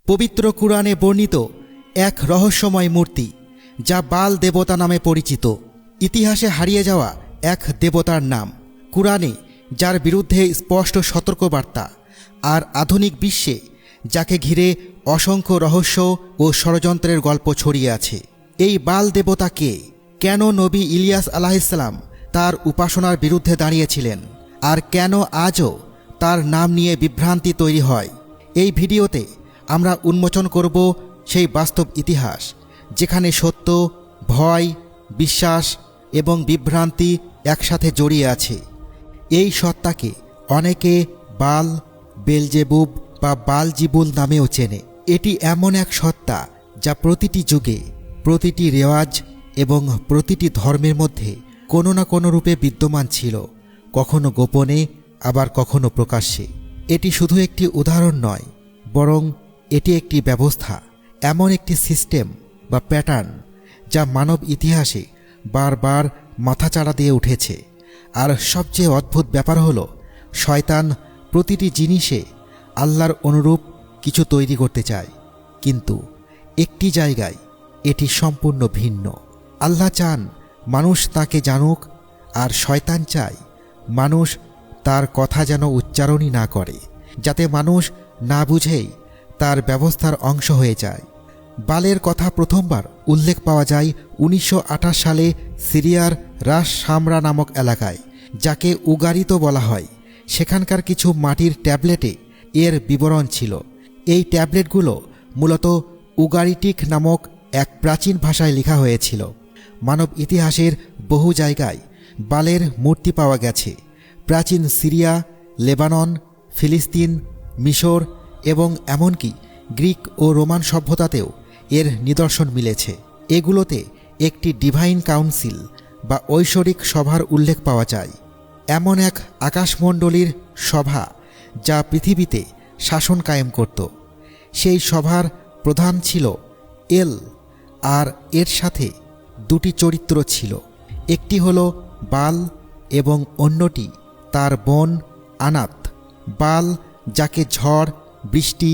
পবিত্র কুরআনে বর্ণিত এক রহস্যময় মূর্তি, যা বাল দেবতা নামে পরিচিত। ইতিহাসে হারিয়ে যাওয়া এক দেবতার নাম, কুরআনে যার বিরুদ্ধে স্পষ্ট সতর্কবার্তা, আর আধুনিক বিশ্বে যাকে ঘিরে অসংখ্য রহস্য ও ষড়যন্ত্রের গল্প ছড়িয়ে আছে। এই বাল দেবতা কে? কেন নবী ইলিয়াস আলাইহিসসালাম তার উপাসনার বিরুদ্ধে দাঁড়িয়েছিলেন? আর কেন আজও তার নাম নিয়ে বিভ্রান্তি তৈরি হয়? এই ভিডিওতে আমরা উন্মোচন করব সেই বাস্তব ইতিহাস, যেখানে সত্য, ভয়, বিশ্বাস এবং বিভ্রান্তি একসাথে জড়িয়ে আছে। এই সত্তাকে অনেকে বাল, বেলজেবুব বা বালজিবুল নামেও চেনে। এটি এমন এক সত্তা যা প্রতিটি যুগে, প্রতিটি রেওয়াজ এবং প্রতিটি ধর্মের মধ্যে কোনো না কোনো রূপে বিদ্যমান ছিল, কখনো গোপনে, আবার কখনো প্রকাশ্যে। এটি শুধু একটি উদাহরণ নয়, বরং এটি একটি ব্যবস্থা, এমন একটি সিস্টেম বা প্যাটার্ন যা মানব ইতিহাসে বারবার মাথাচাড়া দিয়ে উঠেছে। আর সবচেয়ে অদ্ভুত ব্যাপার হলো, শয়তান প্রতিটি জিনিসে আল্লাহর অনুরূপ কিছু তৈরি করতে চায়, কিন্তু একটি জায়গায় এটি সম্পূর্ণ ভিন্ন। আল্লাহ চান মানুষ তাকে জানুক, আর শয়তান চায় মানুষ তার কথা যেন উচ্চারণই না করে, যাতে মানুষ না বুঝেই তার ব্যবস্থার অংশ হয়ে যায়। বালের কথা প্রথমবার উল্লেখ পাওয়া যায় 1928 সালে সিরিয়ার রাস সামরা নামক এলাকায়, যাকে উগারিত বলা হয়। সেখানকার কিছু মাটির ট্যাবলেটে এর বিবরণ ছিল। এই ট্যাবলেটগুলো মূলত উগারিটিক নামক এক প্রাচীন ভাষায় লেখা হয়েছিল। মানব ইতিহাসের বহু জায়গায় বালের মূর্তি পাওয়া গেছে। প্রাচীন সিরিয়া, লেবানন, ফিলিস্তিন, মিশর এবং এমনকি গ্রিক ও রোমান সভ্যতাতেও এর নিদর্শন মিলেছে। এগুলোতে একটি ডিভাইন কাউন্সিল বা ঐশ্বরিক সভার উল্লেখ পাওয়া যায়, এমন এক আকাশমণ্ডলীর সভা যা পৃথিবীতে শাসন কায়েম করত। সেই সভার প্রধান ছিল এল, আর এর সাথে দুটি চরিত্র ছিল। একটি হলো বাল এবং অন্যটি তার বোন আনাত। বাল, যাকে ঝড়, বৃষ্টি,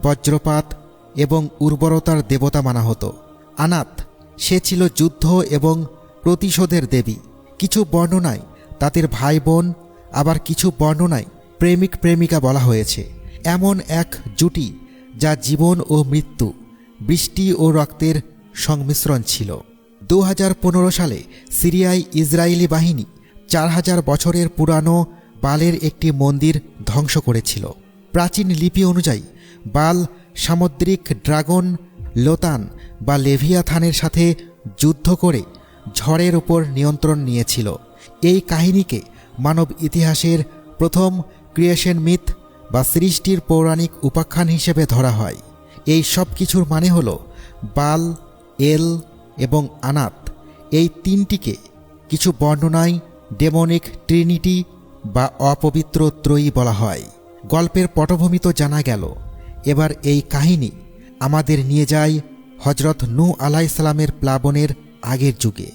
বজ্রপাত এবং উর্বরতার দেবতা মানা হতো। আনাত, সে ছিল যুদ্ধ এবং প্রতিশোধের দেবী। কিছু বর্ণনায় তাদের ভাই বোন, আবার কিছু বর্ণনায় প্রেমিক প্রেমিকা বলা হয়েছে। এমন এক জুটি যা জীবন ও মৃত্যু, বৃষ্টি ও রক্তের সংমিশ্রণ ছিল। 2015 সালে সিরিয়ায় ইসরায়েলি বাহিনী 4000 বছরের পুরানো বালের একটি মন্দির ধ্বংস করেছিল। প্রাচীন লিপি অনুযায়ী বাল সামুদ্রিক ড্রাগন লোতান বা লেভিয়াথানের সাথে যুদ্ধ করে ঝড়ের উপর নিয়ন্ত্রণ নিয়েছিল। এই কাহিনীকে মানব ইতিহাসের প্রথম ক্রিয়েশন মিথ বা সৃষ্টির পৌরাণিক উপাখ্যান হিসেবে ধরা হয়। এই সব কিছুর মানে হল, বাল, এল এবং আনাত, এই তিনটিকে কিছু বর্ণনায় ডেমনিক ট্রিনিটি বা অপবিত্র ত্রয়ী বলা হয়। গল্পের পটভূমি তো জানা গেল, এবার এই কাহিনী আমাদের নিয়ে যায় হজরত নূহ আলাইহিসসালামের প্লাবনের আগের যুগে।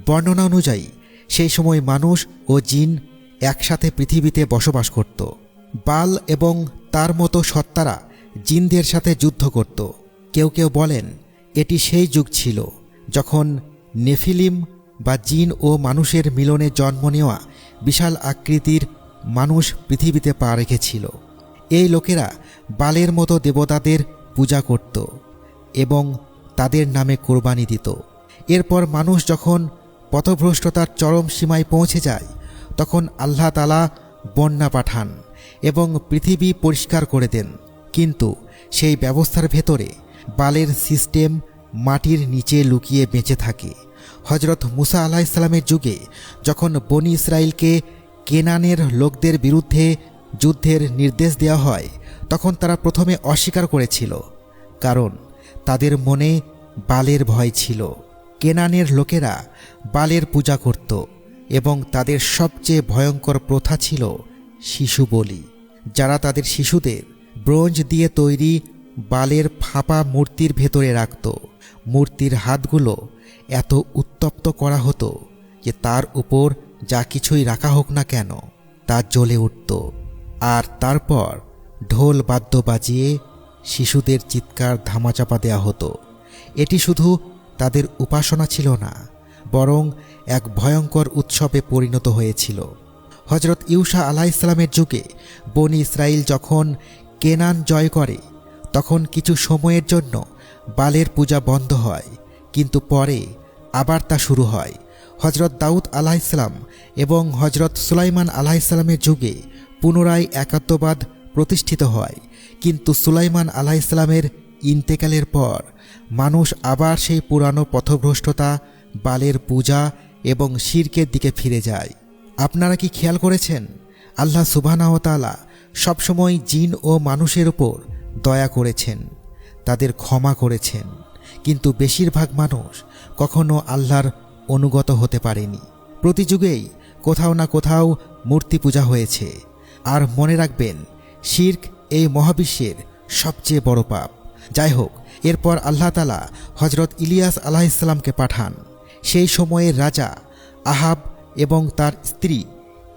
বর্ণনা অনুযায়ী সেই সময় মানুষ ও জিন একসাথে পৃথিবীতে বসবাস করত। বাল এবং তার মতো সত্তারা জিনদের সাথে যুদ্ধ করত। কেউ কেউ বলেন এটি সেই যুগ ছিল যখন নেফিলিম বা জিন ও মানুষের মিলনে জন্ম নেওয়া বিশাল আকৃতির মানুষ পৃথিবীতে পা রেখেছিল। এই লোকেরা বালের মতো দেবতাদের পূজা করত এবং তাদের নামে কোরবানি দিত। এরপর মানুষ যখন পথভ্রষ্টতার চরম সীমায় পৌঁছে যায়, তখন আল্লাহ তাআলা বন্যা পাঠান এবং পৃথিবী পরিষ্কার করে দেন। কিন্তু সেই ব্যবস্থার ভেতরে বালের সিস্টেম মাটির নিচে লুকিয়ে বেঁচে থাকে। হজরত মুসা আলাইহিসসালামের যুগে যখন বনি ইসরায়েলকে কেনানের লোকদের বিরুদ্ধে যুদ্ধের নির্দেশ দেওয়া হয়, তখন তারা প্রথমে অস্বীকার করেছিল, কারণ তাদের মনে বালের ভয় ছিল। কেনানের লোকেরা বালের পূজা করত এবং তাদের সবচেয়ে ভয়ঙ্কর প্রথা ছিল শিশু বলি। যারা তাদের শিশুদের ব্রোঞ্জ দিয়ে তৈরি বালের ফাঁপা মূর্তির ভেতরে রাখত। মূর্তির হাতগুলো এত উত্তপ্ত করা হতো যে তার উপর যা কিছুই রাখা হোক না কেন তা জ্বলে উঠত। আর তারপর ঢোল বাদ্য বাজিয়ে শিশুদের চিৎকার ধামাচাপা দেয়া হতো। এটি শুধু তাদের উপাসনা ছিল না, বরং এক ভয়ঙ্কর উৎসবে পরিণত হয়েছিল। হজরত ইউসা আলাইহিসসালামের যুগে বনি ইসরাইল যখন কেনান জয় করে, তখন কিছু সময়ের জন্য বালের পূজা বন্ধ হয়, কিন্তু পরে আবার তা শুরু হয়। হজরত দাউদ আলাইহিসসালাম এবং হজরত সুলাইমান আলাইহিসসালামের যুগে পুনরায় একাত্মবাদ প্রতিষ্ঠিত হয়, কিন্তু সুলাইমান আলাইহিসসালামের ইন্তেকালের পর মানুষ আবার সেই পুরানো পথভ্রষ্টতা, বালের পূজা এবং শিরকের দিকে ফিরে যায়। আপনারা কি খেয়াল করেছেন, আল্লাহ সুবহানাহু ওয়া তাআলা সবসময় জিন ও মানুষের উপর দয়া করেছেন, তাদের ক্ষমা করেছেন, কিন্তু বেশিরভাগ মানুষ কখনো আল্লাহর অনুগত হতে পারেনি। প্রতি যুগেই কোথাও না কোথাও মূর্তি পূজা হয়েছে। আর মনে রাখবেন, শিরক এই মহাবিশ্বের সবচেয়ে বড় পাপ। যাই হোক, এরপর আল্লাহ তাআলা হজরত ইলিয়াস আলাইহিসসালামকে পাঠান। সেই সময়ের রাজা আহাব এবং তার স্ত্রী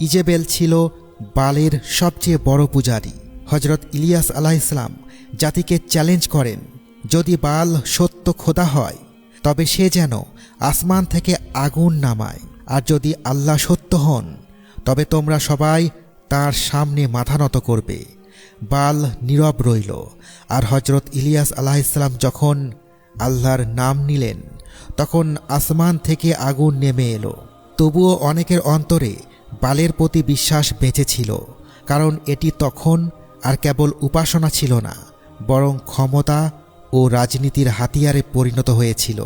ইজেবেল ছিল বালের সবচেয়ে বড় পূজারী। হজরত ইলিয়াস আলাইহিসসালাম জাতিকে চ্যালেঞ্জ করেন, যদি বাল সত্য খোদা হয় তবে সে যেন আসমান থেকে আগুন নামায়, আর যদি আল্লাহ সত্য হন তবে তোমরা সবাই তার সামনে মাথা নত করবে। বাল নীরব রইল, আর হজরত ইলিয়াস আলাইহিসসালাম যখন আল্লাহর নাম নিলেন তখন আসমান থেকে আগুন নেমে এলো। তবুও অনেকের অন্তরে বালের প্রতি বিশ্বাস বেঁচে ছিল, কারণ এটি তখন আর কেবল উপাসনা ছিল না, বরং ক্ষমতা ও রাজনীতির হাতিয়ারে পরিণত হয়েছিল।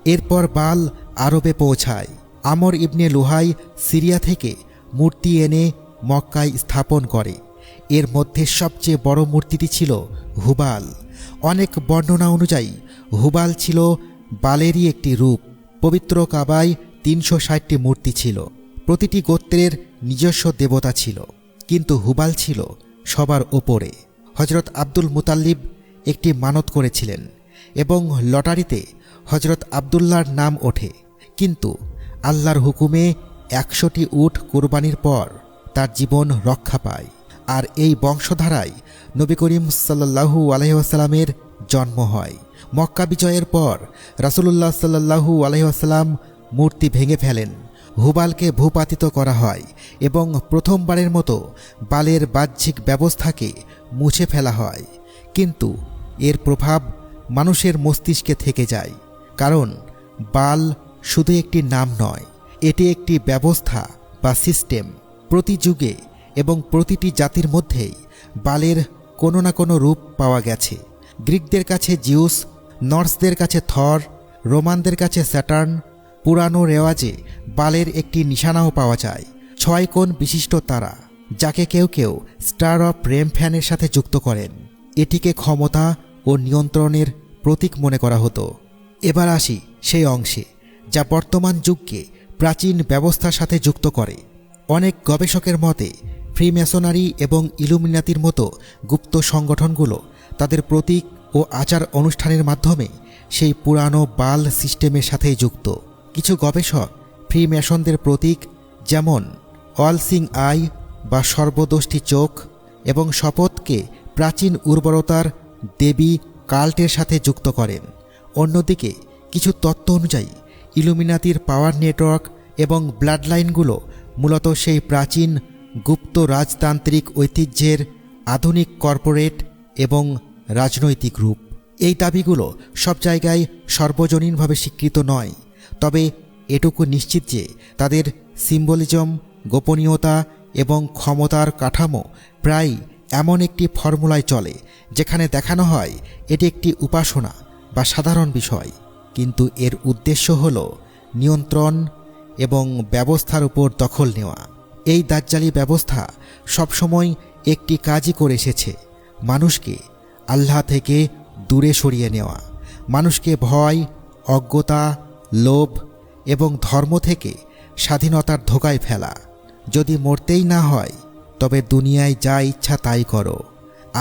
এরপর বাল আরবে পৌঁছায়। আমর ইবনে লুহাই সিরিয়া থেকে মূর্তি এনে মক্কায় স্থাপন করে। এর মধ্যে সবচেয়ে বড় মূর্তিটি ছিল হুবাল। অনেক বর্ণনা অনুযায়ী হুবাল ছিল বালেরই একটি রূপ। পবিত্র কাবায় ৩৬০টি মূর্তি ছিল। প্রতিটি গোত্রের নিজস্ব দেবতা ছিল, কিন্তু হুবাল ছিল সবার ওপরে। হজরত আব্দুল মুতাল্লিব একটি মানত করেছিলেন এবং লটারিতে হজরত আবদুল্লাহর নাম ওঠে, কিন্তু আল্লাহর হুকুমে ১০০টি উট কোরবানির পর তার জীবন রক্ষা পায়। আর এই বংশধারায় নবী করিম সাল্লাল্লাহু আলাইহি ওয়াসাল্লামের জন্ম হয়। মক্কা বিজয়ের পর রাসূলুল্লাহ সাল্লাল্লাহু আলাইহি ওয়াসাল্লাম মূর্তি ভেঙে ফেলেন। হুবালকে ভূপাতিত করা হয় এবং প্রথমবারের মতো বালের বাহ্যিক ব্যবস্থাকে মুছে ফেলা হয়, কিন্তু এর প্রভাব মানুষের মস্তিষ্কে থেকে যায়। কারণ বাল শুধু একটি নাম নয়, এটি একটি ব্যবস্থা বা সিস্টেম। প্রতি যুগে এবং প্রতিটি জাতির মধ্যেই বালের কোনো না কোনো রূপ পাওয়া গেছে। গ্রিকদের কাছে জিউস, নর্সদের কাছে থর, রোমানদের কাছে স্যাটার্ন। পুরানো রেওয়াজে বালের একটি নিশানাও পাওয়া যায়, 6 কোণ বিশিষ্ট তারা, যাকে কেউ কেউ স্টার অফ রেমফ্যানের সাথে যুক্ত করেন। এটিকে ক্ষমতা ও নিয়ন্ত্রণের প্রতীক মনে করা হতো। এবার আসি সেই অংশে যা বর্তমান যুগকে প্রাচীন ব্যবস্থার সাথে যুক্ত করে। অনেক গবেষকের মতে ফ্রিমেসনারি এবং ইলুমিনাতির মতো গুপ্ত সংগঠনগুলো তাদের প্রতীক ও আচার অনুষ্ঠানের মাধ্যমে সেই পুরানো বাল সিস্টেমের সাথেই যুক্ত। কিছু গবেষক ফ্রিমেসনদের প্রতীক যেমন অল সিং আই বা সর্বদষ্টি চোখ এবং শপথকে প্রাচীন উর্বরতার দেবী কাল্টের সাথে যুক্ত করেন। অন্যদিকে কিছু তত্ত্ব অনুযায়ী ইলুমিনাতির পাওয়ার নেটওয়ার্ক এবং ব্লাড লাইনগুলো মূলত সেই প্রাচীন গুপ্ত রাজতান্ত্রিক ঐতিহ্যের আধুনিক কর্পোরেট এবং রাজনৈতিক রূপ। এই দাবিগুলো সব জায়গায় সর্বজনীনভাবে স্বীকৃত নয়, তবে এটুকু নিশ্চিত যে তাদের সিম্বলিজম, গোপনীয়তা এবং ক্ষমতার কাঠামো প্রায় এমন একটি ফর্মুলায় চলে যেখানে দেখানো হয় এটি একটি উপাসনা বা সাধারণ বিষয়, কিন্তু এর উদ্দেশ্য হল নিয়ন্ত্রণ এবং ব্যবস্থার উপর দখল নেওয়া। এই দাজ্জালি ব্যবস্থা সবসময় একটি কাজই করে এসেছে, মানুষকে আল্লাহ থেকে দূরে সরিয়ে নেওয়া, মানুষকে ভয়, অজ্ঞতা, লোভ এবং ধর্ম থেকে স্বাধীনতার ধোঁকায় ফেলা। যদি মরতেই না হয় তবে দুনিয়ায় যা ইচ্ছা তাই করো,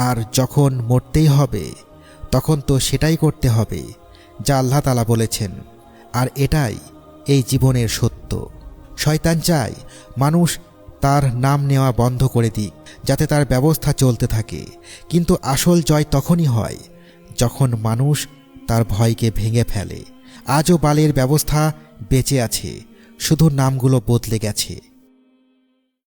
আর যখন মরতেই হবে তখন তো সেটাই করতে হবে যা আল্লাহ তাআলা বলেছেন, আর এটাই এই জীবনের সত্য। শয়তান চায় মানুষ তার নাম নেওয়া বন্ধ করে দিক, যাতে তার ব্যবস্থা চলতে থাকে। কিন্তু আসল জয় তখনই হয় যখন মানুষ তার ভয়কে ভেঙে ফেলে। আজও বালের ব্যবস্থা বেঁচে আছে, শুধু নামগুলো বদলে গেছে।